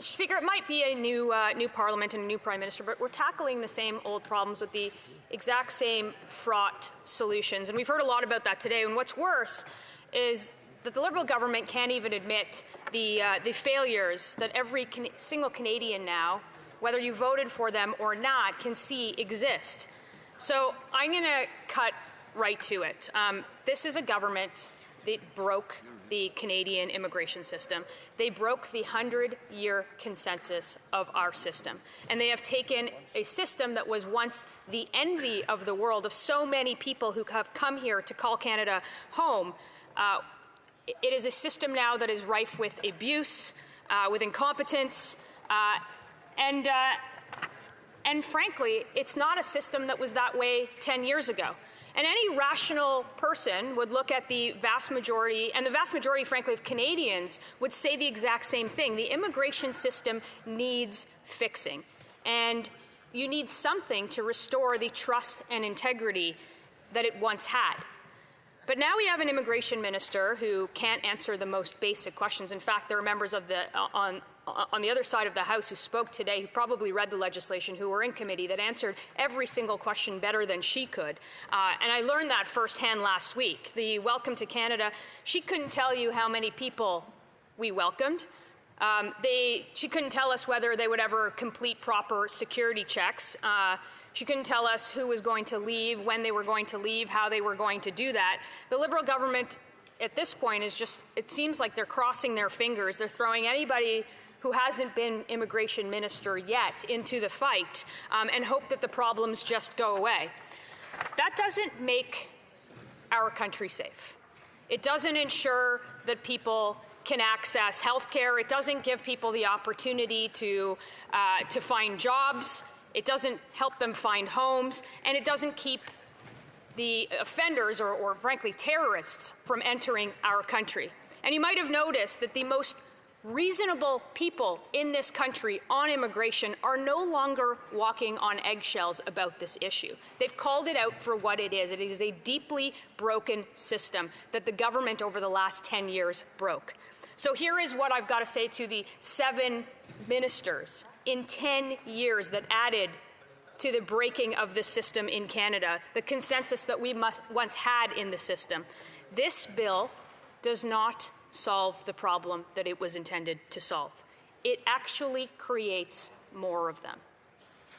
Speaker, it might be a new Parliament and a new Prime Minister, but we're tackling the same old problems with the exact same fraught solutions. And we've heard a lot about that today. And what's worse is that the Liberal government can't even admit the failures that every single Canadian now, whether you voted for them or not, can see exist. So I'm going to cut right to it. This is a government that broke the Canadian immigration system. They broke the 100-year consensus of our system. And they have taken a system that was once the envy of the world, of so many people who have come here to call Canada home. It is a system now that is rife with abuse, with incompetence, and frankly, it's not a system that was that way 10 years ago. And any rational person would look at the vast majority, and the vast majority, frankly, of Canadians would say the exact same thing. The immigration system needs fixing. And you need something to restore the trust and integrity that it once had. But now we have an immigration minister who can't answer the most basic questions. In fact, there are members of on the other side of the House who spoke today, who probably read the legislation, who were in committee, that answered every single question better than she could. And I learned that firsthand last week. The Welcome to Canada, she couldn't tell you how many people we welcomed. She couldn't tell us whether they would ever complete proper security checks. She couldn't tell us who was going to leave, when they were going to leave, how they were going to do that. The Liberal government at this point is just, it seems like they're crossing their fingers. They're throwing anybody who hasn't been immigration minister yet into the fight and hope that the problems just go away. That doesn't make our country safe. It doesn't ensure that people can access health care. It doesn't give people the opportunity to find jobs. It doesn't help them find homes, and it doesn't keep the offenders or frankly terrorists from entering our country. And you might have noticed that the most reasonable people in this country on immigration are no longer walking on eggshells about this issue. They've called it out for what it is. It is a deeply broken system that the government over the last 10 years broke. So here is what I've got to say to the 7 ministers in 10 years that added to the breaking of the system in Canada, the consensus that we once had in the system. This bill does not solve the problem that it was intended to solve. It actually creates more of them.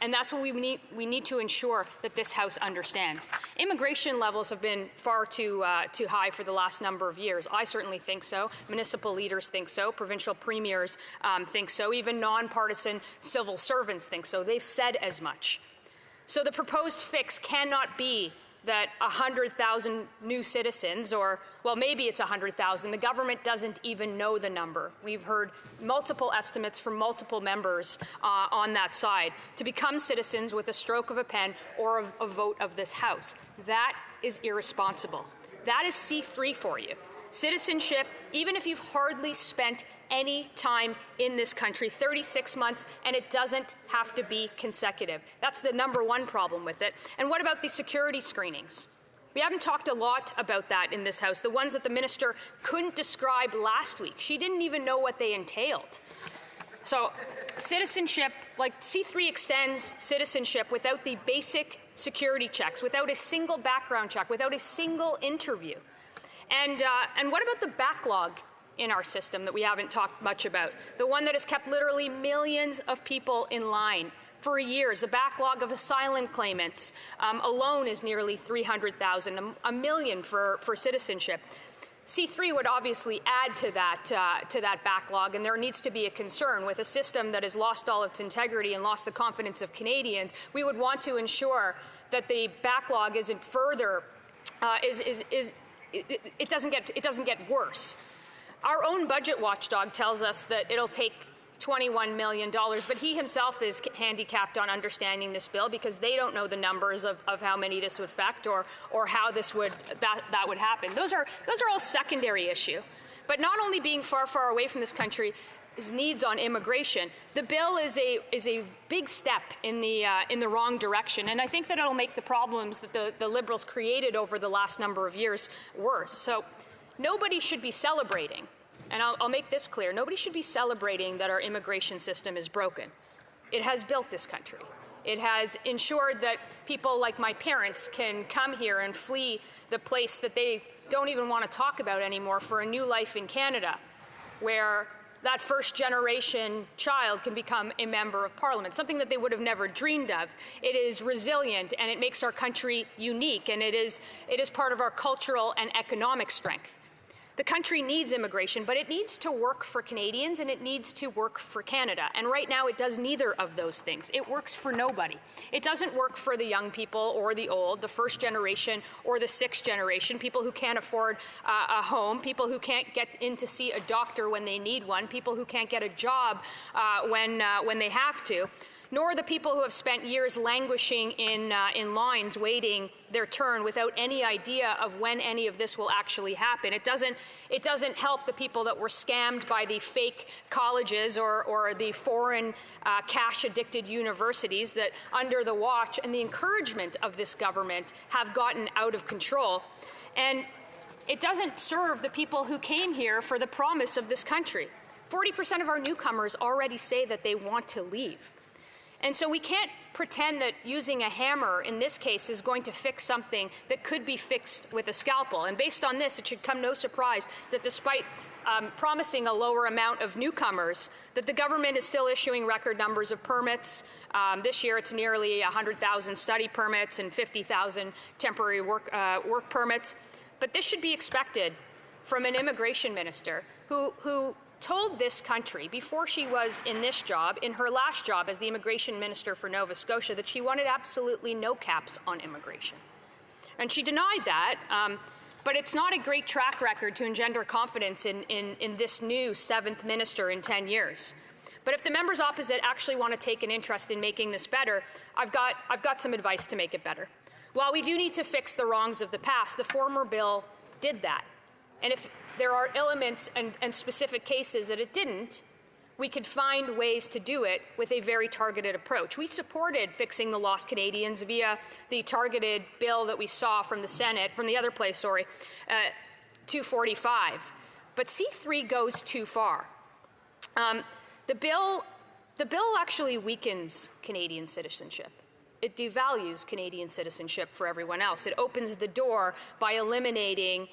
And that's what we need to ensure that this House understands. Immigration levels have been far too high for the last number of years. I certainly think so. Municipal leaders think so. Provincial premiers think so. Even nonpartisan civil servants think so. They've said as much. So the proposed fix cannot be that 100,000 new citizens, or, well, maybe it's 100,000. The government doesn't even know the number. We've heard multiple estimates from multiple members on that side to become citizens with a stroke of a pen or a vote of this House. That is irresponsible. That is C3 for you. Citizenship, even if you've hardly spent any time in this country, 36 months, and it doesn't have to be consecutive. That's the number one problem with it. And what about the security screenings? We haven't talked a lot about that in this House, the ones that the minister couldn't describe last week. She didn't even know what they entailed. So citizenship, like C3 extends citizenship without the basic security checks, without a single background check, without a single interview. And what about the backlog in our system that we haven't talked much about? The one that has kept literally millions of people in line for years. The backlog of asylum claimants alone is nearly 300,000, a million for citizenship. C3 would obviously add to that backlog, and there needs to be a concern with a system that has lost all its integrity and lost the confidence of Canadians. We would want to ensure that the backlog isn't further it doesn't get worse. Our own budget watchdog tells us that it'll take $21 million, but he himself is handicapped on understanding this bill because they don't know the numbers of how many this would affect or how that would happen. Those are all secondary issue. But not only being far, far away from this country's needs on immigration, the bill is a big step in the wrong direction, and I think that it'll make the problems that the Liberals created over the last number of years worse. So nobody should be celebrating and I'll make this clear, nobody should be celebrating that our immigration system is broken. It has built this country. It has ensured that people like my parents can come here and flee the place that they don't even want to talk about anymore for a new life in Canada, where that first-generation child can become a member of Parliament, something that they would have never dreamed of. It is resilient, and it makes our country unique, and it is part of our cultural and economic strength. The country needs immigration, but it needs to work for Canadians and it needs to work for Canada. And right now it does neither of those things. It works for nobody. It doesn't work for the young people or the old, the first generation or the sixth generation, people who can't afford a home, people who can't get in to see a doctor when they need one, people who can't get a job when they have to, nor the people who have spent years languishing in lines waiting their turn without any idea of when any of this will actually happen. It doesn't help the people that were scammed by the fake colleges or the foreign cash-addicted universities that, under the watch and the encouragement of this government, have gotten out of control. And it doesn't serve the people who came here for the promise of this country. 40% of our newcomers already say that they want to leave. And so we can't pretend that using a hammer in this case is going to fix something that could be fixed with a scalpel. And based on this, it should come no surprise that despite promising a lower amount of newcomers, that the government is still issuing record numbers of permits. This year it's nearly 100,000 study permits and 50,000 temporary work permits. But this should be expected from an immigration minister who told this country before she was in this job, in her last job as the immigration minister for Nova Scotia, that she wanted absolutely no caps on immigration. And she denied that, but it's not a great track record to engender confidence in this new seventh minister in 10 years. But if the members opposite actually want to take an interest in making this better, I've got some advice to make it better. While we do need to fix the wrongs of the past, the former bill did that. And if there are elements and specific cases that it didn't, we could find ways to do it with a very targeted approach. We supported fixing the lost Canadians via the targeted bill that we saw from the Senate, from the other place, 245. But C3 goes too far. The bill actually weakens Canadian citizenship. It devalues Canadian citizenship for everyone else. It opens the door by eliminating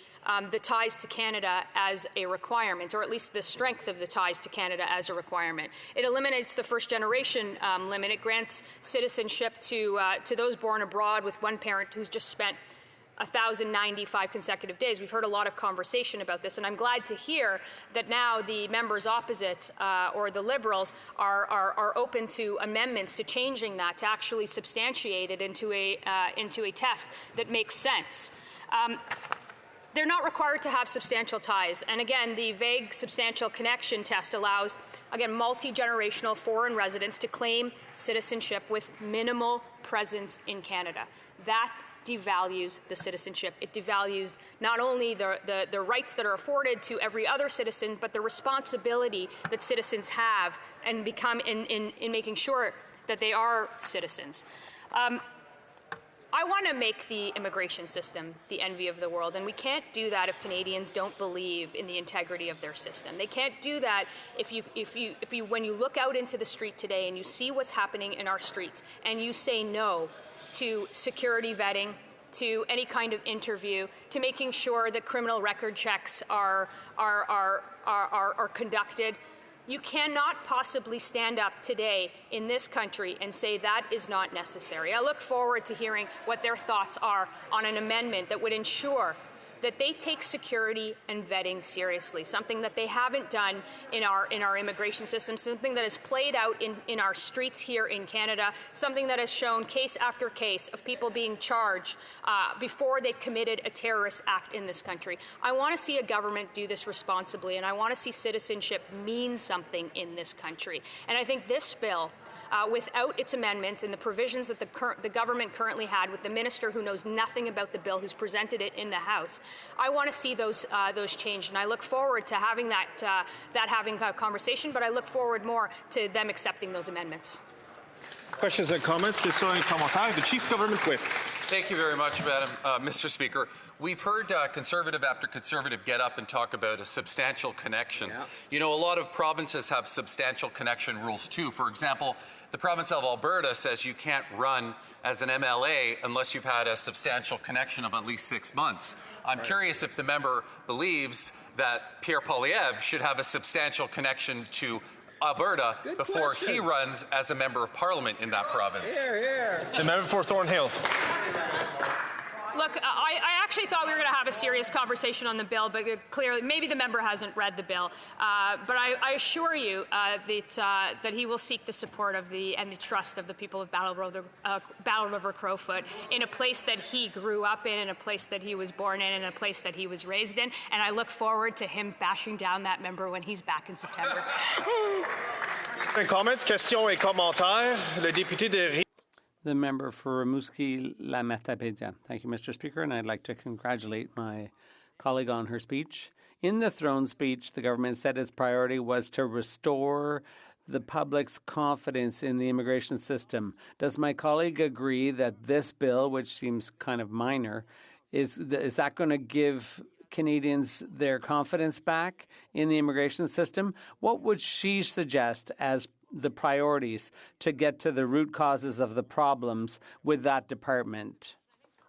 the ties to Canada as a requirement, or at least the strength of the ties to Canada as a requirement. It eliminates the first-generation limit. It grants citizenship to those born abroad with one parent who's just spent 1,095 consecutive days. We've heard a lot of conversation about this, and I'm glad to hear that now the members opposite or the Liberals are open to amendments to changing that, to actually substantiate it into a test that makes sense. They're not required to have substantial ties. And again, the vague substantial connection test allows, again, multi-generational foreign residents to claim citizenship with minimal presence in Canada. That devalues the citizenship. It devalues not only the rights that are afforded to every other citizen, but the responsibility that citizens have and become in making sure that they are citizens. I want to make the immigration system the envy of the world, and we can't do that if Canadians don't believe in the integrity of their system. They can't do that if when you look out into the street today and you see what's happening in our streets and you say no to security vetting, to any kind of interview, to making sure that criminal record checks are conducted. You cannot possibly stand up today in this country and say that is not necessary. I look forward to hearing what their thoughts are on an amendment that would ensure that they take security and vetting seriously, something that they haven't done in our immigration system, something that has played out in our streets here in Canada, something that has shown case after case of people being charged before they committed a terrorist act in this country. I want to see a government do this responsibly, and I want to see citizenship mean something in this country. And I think this bill, without its amendments and the provisions that the government currently had, with the minister who knows nothing about the bill, who's presented it in the House, I want to see those changed, and I look forward to having having a conversation. But I look forward more to them accepting those amendments. Questions and comments, questions et commentaires. The Chief Government Whip. Thank you very much, Mr. Speaker. We've heard Conservative after Conservative get up and talk about a substantial connection. Yeah. You know, a lot of provinces have substantial connection rules too. For example, the province of Alberta says you can't run as an MLA unless you've had a substantial connection of at least 6 months. I'm curious if the member believes that Pierre Poilievre should have a substantial connection to Alberta before he runs as a member of Parliament in that province. The member for Thornhill. Look, I actually thought we were going to have a serious conversation on the bill, but clearly, maybe the member hasn't read the bill. But I assure you that he will seek the support of and the trust of the people of Battle River Crowfoot in a place that he grew up in a place that he was born in a place that he was raised in. And I look forward to him bashing down that member when he's back in September. Comments, questions et commentaires. Le député de The member for Rimouski-La-Matapédia. Thank you, Mr. Speaker, and I'd like to congratulate my colleague on her speech. In the throne speech, the government said its priority was to restore the public's confidence in the immigration system. Does my colleague agree that this bill, which seems kind of minor, is that going to give Canadians their confidence back in the immigration system? What would she suggest as the priorities to get to the root causes of the problems with that department?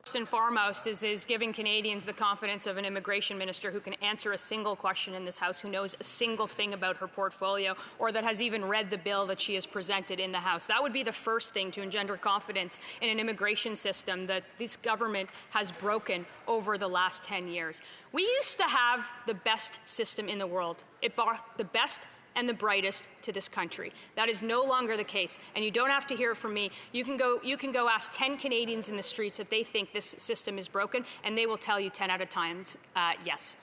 First and foremost is giving Canadians the confidence of an immigration minister who can answer a single question in this House, who knows a single thing about her portfolio, or that has even read the bill that she has presented in the House. That would be the first thing to engender confidence in an immigration system that this government has broken over the last 10 years. We used to have the best system in the world. It brought the best and the brightest to this country. That is no longer the case, and you don't have to hear it from me. You can go ask 10 Canadians in the streets if they think this system is broken, and they will tell you 10 out of times, yes.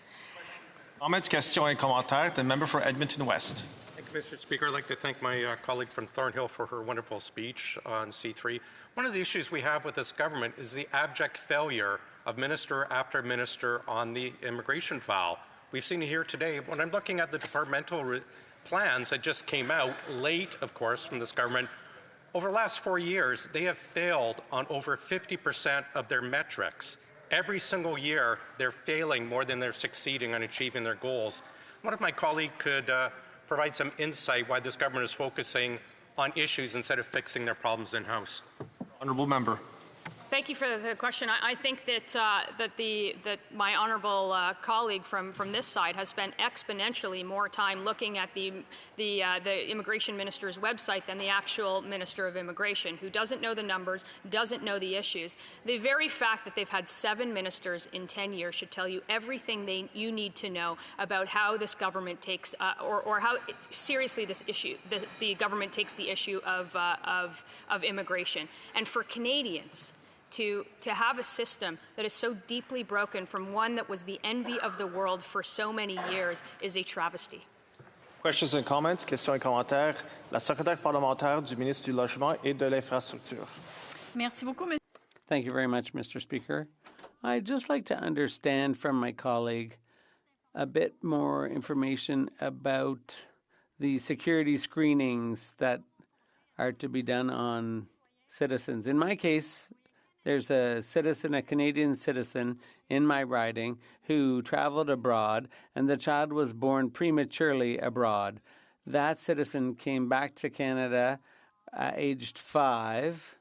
Comments, questions et commentaires. The member for Edmonton West. Thank you, Mr. Speaker. I'd like to thank my colleague from Thornhill for her wonderful speech on C3. One of the issues we have with this government is the abject failure of minister after minister on the immigration file. We've seen it here today. When I'm looking at the departmental plans that just came out, late, of course, from this government, over the last 4 years, they have failed on over 50% of their metrics. Every single year, they're failing more than they're succeeding on achieving their goals. What if my colleague could provide some insight why this government is focusing on issues instead of fixing their problems in-house? Honourable member. Thank you for the question. I think that that my honourable colleague from this side has spent exponentially more time looking at the immigration minister's website than the actual minister of immigration, who doesn't know the numbers, doesn't know the issues. The very fact that they've had 7 ministers in 10 years should tell you everything you need to know about how this government takes, or how seriously this issue, the government takes the issue of immigration. And for Canadians, to have a system that is so deeply broken from one that was the envy of the world for so many years is a travesty. Questions and comments, questions et commentaires. La secrétaire parlementaire du ministre du Logement et de l'Infrastructure. Merci beaucoup. Thank you very much, Mr. Speaker. I'd just like to understand from my colleague a bit more information about the security screenings that are to be done on citizens. In my case, there's a Canadian citizen in my riding who traveled abroad, and the child was born prematurely abroad. That citizen came back to Canada aged 5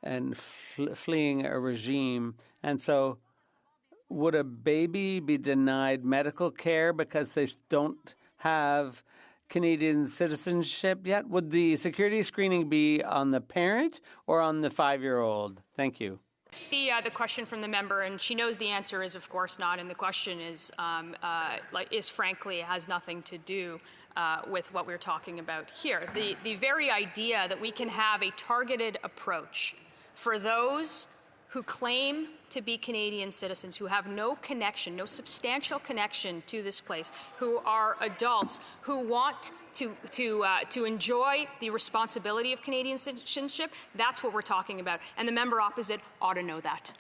and fleeing a regime. And so would a baby be denied medical care because they don't have Canadian citizenship yet? Would the security screening be on the parent or on the 5-year-old? Thank you. The question from the member, and she knows the answer is of course not, and the question is frankly has nothing to do with what we're talking about here. The very idea that we can have a targeted approach for those who claim to be Canadian citizens, who have no connection, no substantial connection to this place, who are adults, who want to enjoy the responsibility of Canadian citizenship, that's what we're talking about. And the member opposite ought to know that.